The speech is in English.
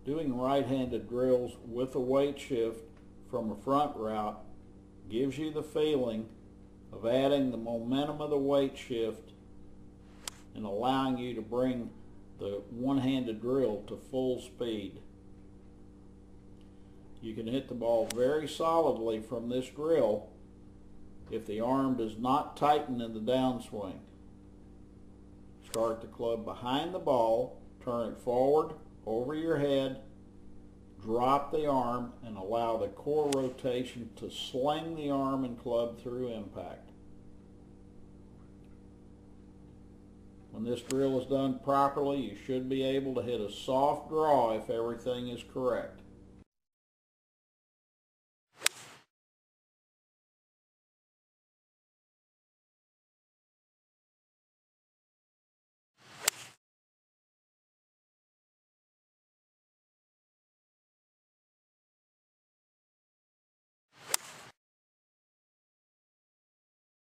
Doing right-handed drills with a weight shift from a front route gives you the feeling of adding the momentum of the weight shift and allowing you to bring the one-handed drill to full speed. You can hit the ball very solidly from this drill if the arm does not tighten in the downswing. Start the club behind the ball, turn it forward over your head, drop the arm, and allow the core rotation to sling the arm and club through impact. When this drill is done properly, you should be able to hit a soft draw if everything is correct.